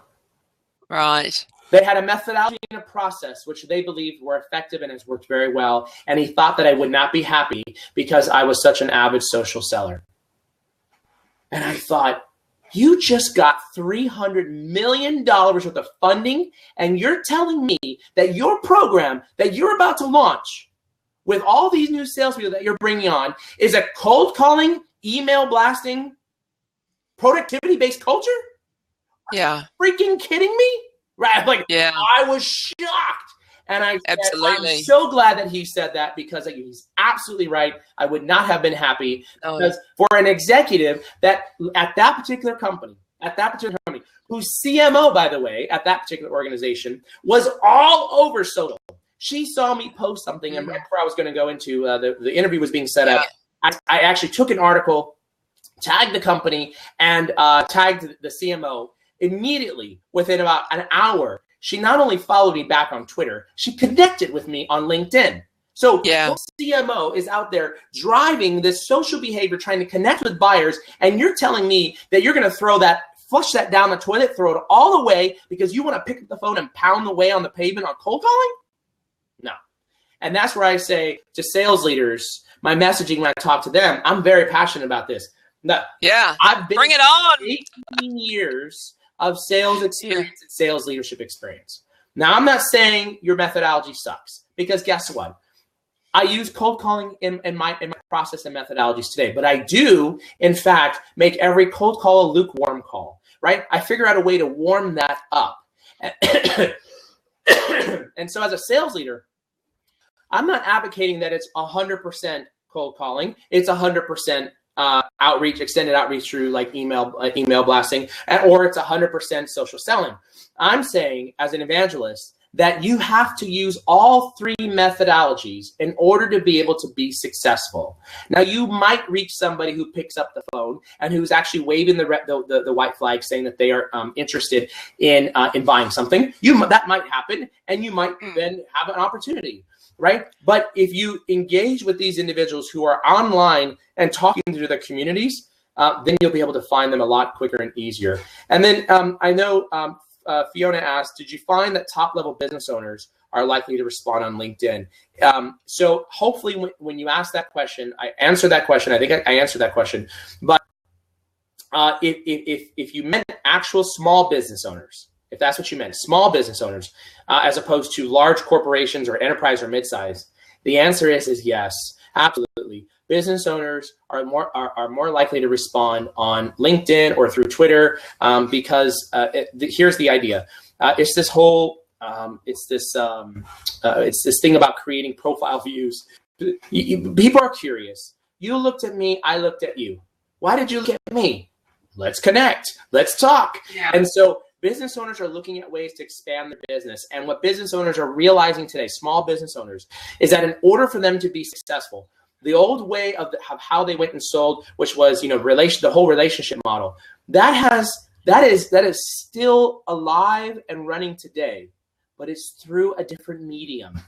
Right. They had a methodology and a process which they believed were effective and has worked very well. And he thought that I would not be happy because I was such an avid social seller. And I thought, you just got $300 million worth of funding, and you're telling me that your program that you're about to launch with all these new salespeople that you're bringing on is a cold calling, email blasting, productivity-based culture? Yeah. Freaking kidding me? Right? Like, yeah. I was shocked. And I'm so glad that he said that, because he's absolutely right. I would not have been happy because for an executive that at that particular company, whose CMO, by the way, at that particular organization was all over social. She saw me post something, and right before I was going to go into the interview was being set up, I actually took an article, tagged the company, and tagged the CMO. Immediately, within about an hour, she not only followed me back on Twitter, she connected with me on LinkedIn. So your CMO is out there driving this social behavior, trying to connect with buyers, and you're telling me that you're going to flush that down the toilet, throw it all away because you want to pick up the phone and pound away on the pavement on cold calling? No. And that's where I say to sales leaders, my messaging when I talk to them, I'm very passionate about this. Now, I've been bring it on. 18 years of sales experience and sales leadership experience. Now, I'm not saying your methodology sucks, because guess what? I use cold calling in my process and methodologies today, but I do, in fact, make every cold call a lukewarm call, right? I figure out a way to warm that up. And so as a sales leader, I'm not advocating that it's 100% cold calling. It's 100% outreach, extended outreach through like email blasting, or it's 100% social selling. I'm saying as an evangelist that you have to use all three methodologies in order to be able to be successful. Now, you might reach somebody who picks up the phone and who's actually waving the white flag, saying that they are interested in buying something. That might happen, and you might then have an opportunity. Right? But if you engage with these individuals who are online and talking to their communities, then you'll be able to find them a lot quicker and easier. And then I know Fiona asked, did you find that top-level business owners are likely to respond on LinkedIn? So hopefully when you ask that question, I answered that question. I think I answered that question. But if you meant actual small business owners, if that's what you meant, small business owners, as opposed to large corporations or enterprise or midsize, the answer is yes, absolutely. Business owners are more likely to respond on LinkedIn or through Twitter because here's the idea. It's this thing about creating profile views. People are curious. You looked at me, I looked at you. Why did you look at me? Let's connect. Let's talk. Yeah. And so business owners are looking at ways to expand their business. And what business owners are realizing today, small business owners, is that in order for them to be successful, the old way of how they went and sold, which was, the whole relationship model, that is still alive and running today, but it's through a different medium.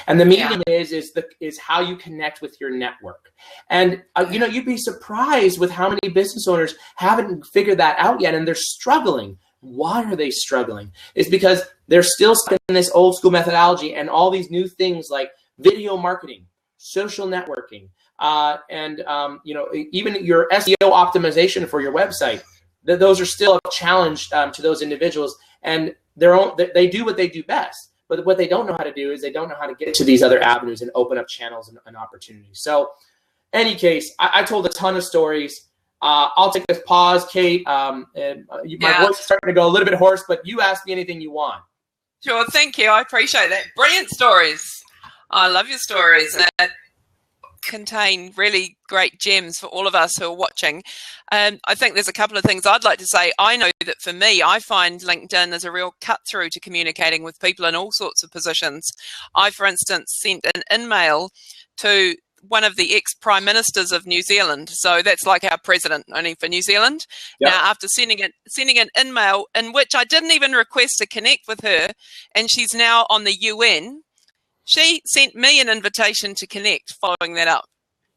And the medium is how you connect with your network. And, you'd be surprised with how many business owners haven't figured that out yet, and they're struggling. Why are they struggling? It's because they're still stuck in this old school methodology and all these new things like video marketing, social networking, and even your SEO optimization for your website. Those are still a challenge to those individuals, and they do what they do best. But what they don't know how to do is they don't know how to get to these other avenues and open up channels and opportunities. So, any case, I told a ton of stories. I'll take this pause, Kate. My voice is starting to go a little bit hoarse, but you ask me anything you want. Sure, thank you. I appreciate that. Brilliant stories. I love your stories that contain really great gems for all of us who are watching. I think there's a couple of things I'd like to say. I know that for me, I find LinkedIn is a real cut through to communicating with people in all sorts of positions. I, for instance, sent an email to one of the ex-prime ministers of New Zealand. So that's like our president, only for New Zealand. Yep. Now, after sending an email in which I didn't even request to connect with her, and she's now on the UN, she sent me an invitation to connect following that up.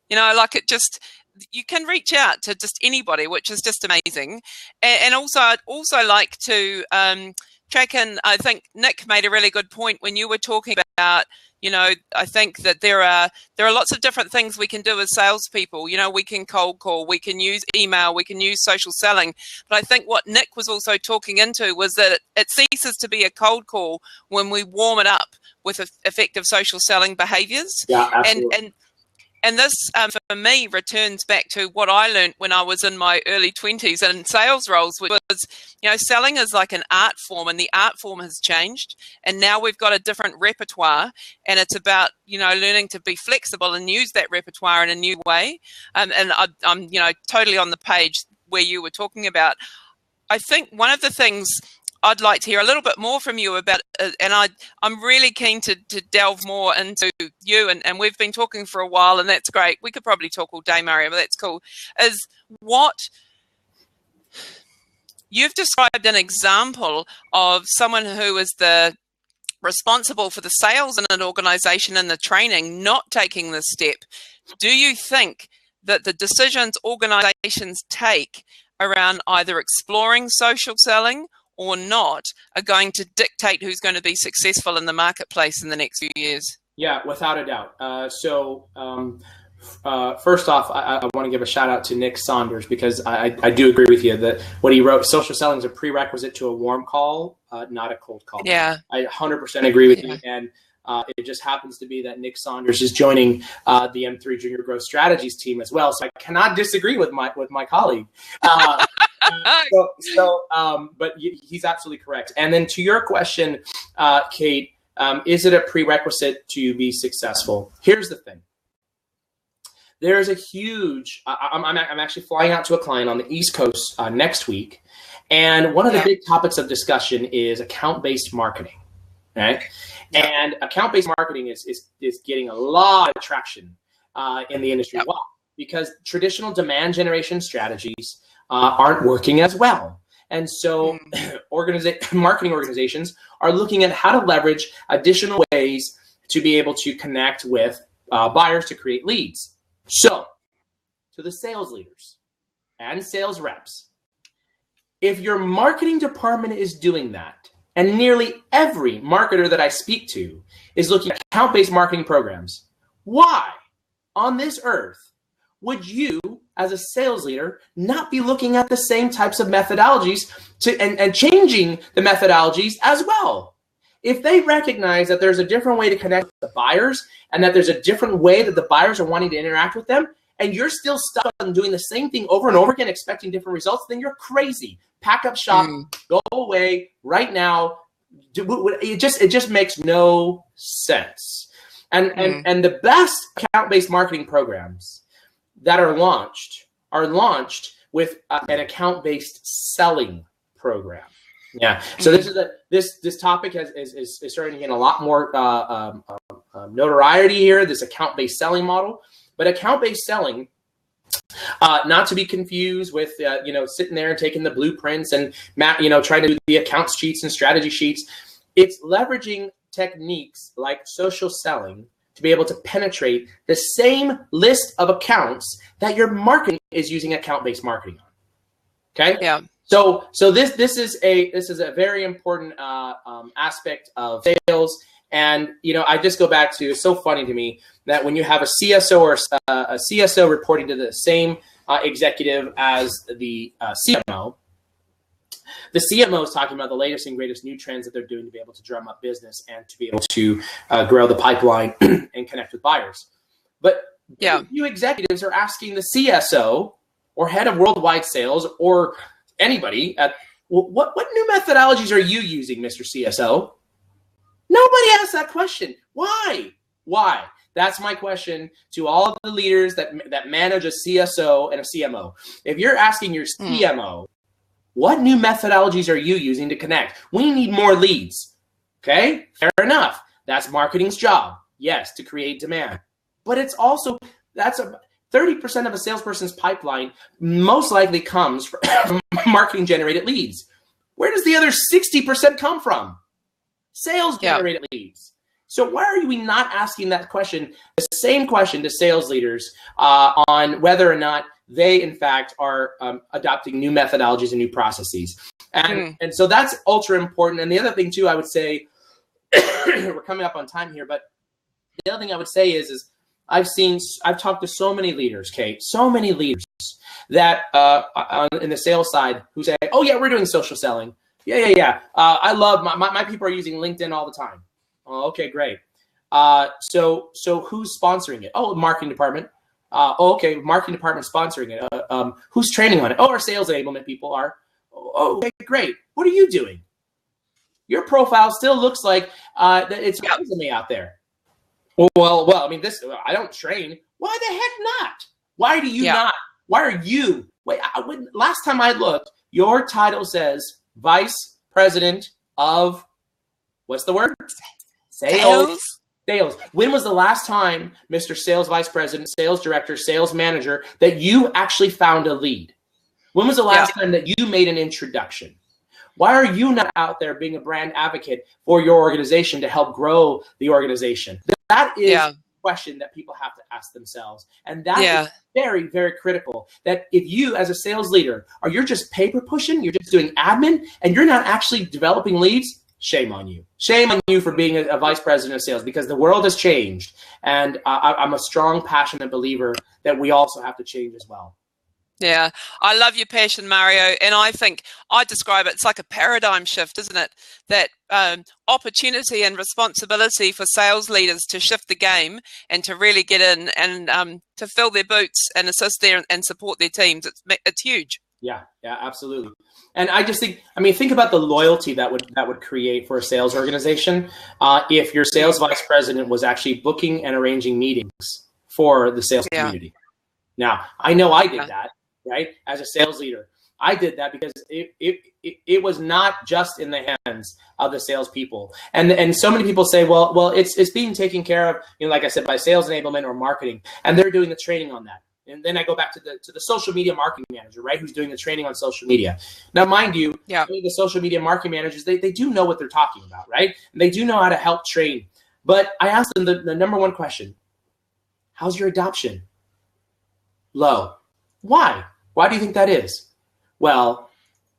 You can reach out to just anybody, which is just amazing. And also, I'd also like to track in, I think Nick made a really good point when you were talking about, I think that there are lots of different things we can do as salespeople. We can cold call, we can use email, we can use social selling. But I think what Nick was also talking into was that it ceases to be a cold call when we warm it up with effective social selling behaviors. Yeah, absolutely. And this, for me, returns back to what I learned when I was in my early 20s in sales roles, which was, selling is like an art form, and the art form has changed. And now we've got a different repertoire, and it's about, learning to be flexible and use that repertoire in a new way. And I'm totally on the page where you were talking about. I think one of the things I'd like to hear a little bit more from you about, and I'm really keen to delve more into you, and we've been talking for a while, and that's great. We could probably talk all day, Mario, but that's cool, is what you've described an example of someone who is the responsible for the sales in an organization and the training not taking this step. Do you think that the decisions organizations take around either exploring social selling or not are going to dictate who's going to be successful in the marketplace in the next few years? Yeah, without a doubt. First off, I want to give a shout out to Nick Saunders, because I do agree with you that what he wrote, social selling is a prerequisite to a warm call, not a cold call. Yeah, I 100% agree with you. And it just happens to be that Nick Saunders is joining the M3 Junior Growth Strategies team as well. So I cannot disagree with my colleague. But he's absolutely correct. And then to your question, Kate, is it a prerequisite to be successful? Here's the thing. There's a huge, I'm actually flying out to a client on the East Coast next week. And one of the big topics of discussion is account-based marketing, right? And account-based marketing is getting a lot of traction in the industry. Why? Because traditional demand generation strategies aren't working as well. And so marketing organizations are looking at how to leverage additional ways to be able to connect with buyers to create leads. So to the sales leaders and sales reps, if your marketing department is doing that, and nearly every marketer that I speak to is looking at account-based marketing programs, why on this earth would you, as a sales leader, not be looking at the same types of methodologies and changing the methodologies as well? If they recognize that there's a different way to connect with the buyers and that there's a different way that the buyers are wanting to interact with them, and you're still stuck on doing the same thing over and over again, expecting different results, then you're crazy. Pack up shop, go away right now. It just makes no sense. And the best account-based marketing programs that are launched with an account-based selling program. Yeah. So this topic is starting to gain a lot more notoriety here. This account-based selling model, but account-based selling, not to be confused with sitting there and taking the blueprints and trying to do the account sheets and strategy sheets. It's leveraging techniques like social selling to be able to penetrate the same list of accounts that your marketing is using account-based marketing on. Okay. Yeah. So this is a very important aspect of sales. And, I just go back to, it's so funny to me that when you have a CSO or a CSO reporting to the same executive as the CMO, the CMO is talking about the latest and greatest new trends that they're doing to be able to drum up business and to be able to grow the pipeline and connect with buyers. But you executives are asking the CSO or head of worldwide sales or anybody at what new methodologies are you using, Mr. CSO? Nobody asks that question. Why? That's my question to all of the leaders that manage a CSO and a CMO. If you're asking your CMO, what new methodologies are you using to connect? We need more leads. Okay, fair enough. That's marketing's job. Yes, to create demand. But it's also, that's 30% of a salesperson's pipeline most likely comes from marketing generated leads. Where does the other 60% come from? Sales generated leads. So why are we not asking that question, the same question to sales leaders on whether or not they, in fact, are adopting new methodologies and new processes? And so that's ultra important. And the other thing, too, I would say, we're coming up on time here, but the other thing I would say is I've talked to so many leaders, Kate, so many leaders that in the sales side who say, oh, yeah, we're doing social selling. Yeah. I love my people are using LinkedIn all the time. Oh, okay, great. So who's sponsoring it? Oh, marketing department. Okay, marketing department sponsoring it. Who's training on it? Oh, our sales enablement people are. Oh, okay, great. What are you doing? Your profile still looks like it's a resume out there. Well, I mean, I don't train. Why the heck not? Why do you not? Why are you? Wait, last time I looked, your title says Vice President of, what's the word? Sales. When was the last time, Mr. Sales Vice President, Sales Director, Sales Manager, that you actually found a lead? When was the last time that you made an introduction? Why are you not out there being a brand advocate for your organization to help grow the organization? That is a question that people have to ask themselves. And that is very, very critical. That if you, as a sales leader, you're just paper pushing, you're just doing admin, and you're not actually developing leads, shame on you. Shame on you for being a vice president of sales, because the world has changed. And I'm a strong, passionate believer that we also have to change as well. Yeah, I love your passion, Mario. And I think I describe it's like a paradigm shift, isn't it? That opportunity and responsibility for sales leaders to shift the game and to really get in and to fill their boots and assist and support their teams. It's huge. Yeah, absolutely. And I just think about the loyalty that would create for a sales organization if your sales vice president was actually booking and arranging meetings for the sales community. Now, I know I did that. Right? As a sales leader, I did that because it was not just in the hands of the salespeople. And so many people say, well, it's being taken care of, like I said, by sales enablement or marketing, and they're doing the training on that. And then I go back to the social media marketing manager, right? Who's doing the training on social media. Now, mind you, the social media marketing managers, they do know what they're talking about, right? And they do know how to help train. But I asked them the number one question: how's your adoption? Low. Why? Why do you think that is? Well,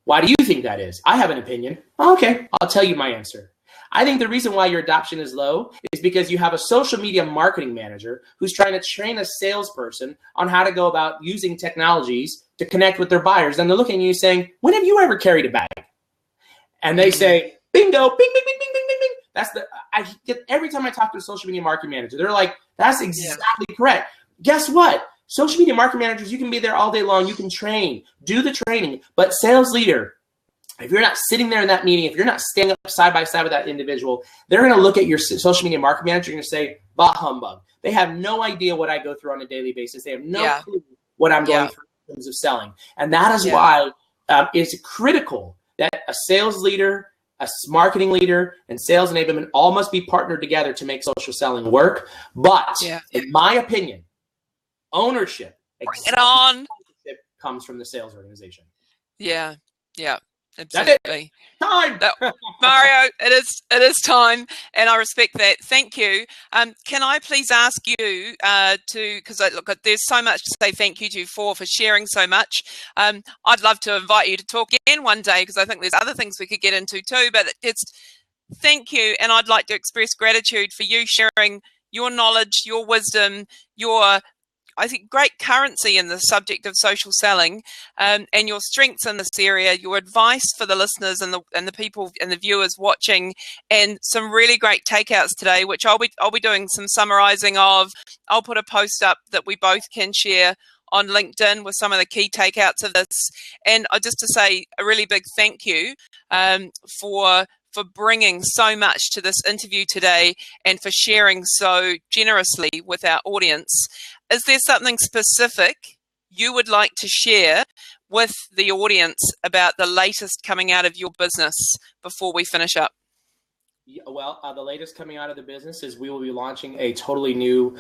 why do you think that is? I have an opinion. Okay, I'll tell you my answer. I think the reason why your adoption is low is because you have a social media marketing manager who's trying to train a salesperson on how to go about using technologies to connect with their buyers. And they're looking at you saying, when have you ever carried a bag? And they say, bingo, bing, bing, bing, bing, bing, bing. I get every time I talk to a social media marketing manager, they're like, that's exactly correct. Guess what? Social media marketing managers, you can be there all day long. You can train, do the training. But sales leader, if you're not sitting there in that meeting, if you're not standing up side by side with that individual, they're going to look at your social media marketing manager and say, bah humbug. They have no idea what I go through on a daily basis. They have no clue what I'm going through in terms of selling. And that is why it's critical that a sales leader, a marketing leader, and sales enablement all must be partnered together to make social selling work. But in my opinion, ownership comes from the sales organization. Yeah. That's it. Absolutely. Time. Mario, it is time, and I respect that. Thank you. Can I please ask you because look, there's so much to say thank you to you for sharing so much. I'd love to invite you to talk again one day because I think there's other things we could get into too. But it's thank you, and I'd like to express gratitude for you sharing your knowledge, your wisdom, your I think great currency in the subject of social selling, and your strengths in this area, your advice for the listeners and the people and the viewers watching, and some really great takeouts today, which I'll be doing some summarizing of. I'll put a post up that we both can share on LinkedIn with some of the key takeouts of this. And just to say a really big thank you for bringing so much to this interview today and for sharing so generously with our audience. Is there something specific you would like to share with the audience about the latest coming out of your business before we finish up? Yeah, well, the latest coming out of the business is we will be launching a totally new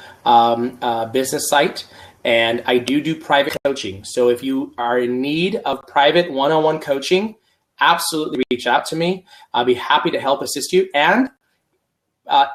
business site, and I do private coaching. So if you are in need of private one-on-one coaching, absolutely reach out to me. I'll be happy to help assist you. And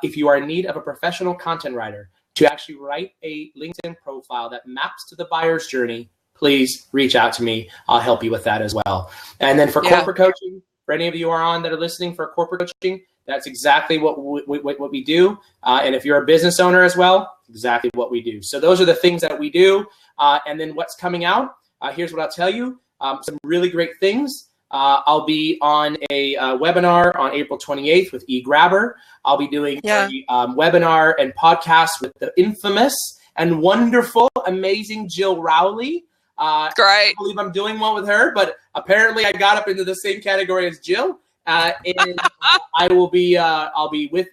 if you are in need of a professional content writer to actually write a LinkedIn profile that maps to the buyer's journey, please reach out to me. I'll help you with that as well. And then for corporate coaching, for any of you who are on that are listening for corporate coaching, that's exactly what we do. And if you're a business owner as well, exactly what we do. So those are the things that we do. And then what's coming out, here's what I'll tell you. Some really great things. I'll be on a webinar on April 28th with eGrabber. I'll be doing a webinar and podcast with the infamous and wonderful, amazing Jill Rowley. Great. I can't believe I'm doing one with her, but apparently I got up into the same category as Jill. And I'll be with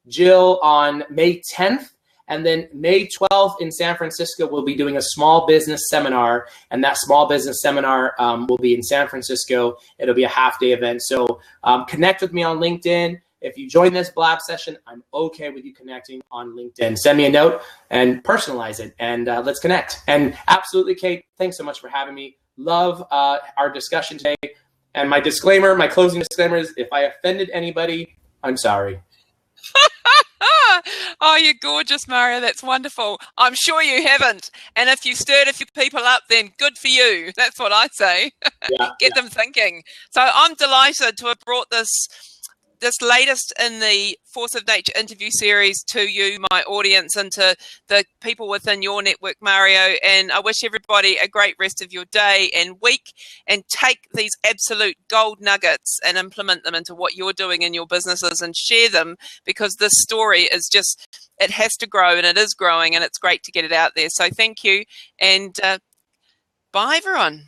Jill on May 10th. And then May 12th in San Francisco, we'll be doing a small business seminar. And that small business seminar will be in San Francisco. It'll be a half-day event. So connect with me on LinkedIn. If you join this Blab session, I'm okay with you connecting on LinkedIn. Send me a note and personalize it, and let's connect. And absolutely, Kate, thanks so much for having me. Love our discussion today. And my closing disclaimer is, if I offended anybody, I'm sorry. Oh, you're gorgeous, Mario. That's wonderful. I'm sure you haven't. And if you stirred a few people up, then good for you. That's what I say. Get them thinking. So I'm delighted to have brought this latest in the Force of Nature interview series to you, my audience, and to the people within your network, Mario. And I wish everybody a great rest of your day and week, and take these absolute gold nuggets and implement them into what you're doing in your businesses and share them, because this story is it has to grow, and it is growing, and it's great to get it out there. So thank you, and bye, everyone.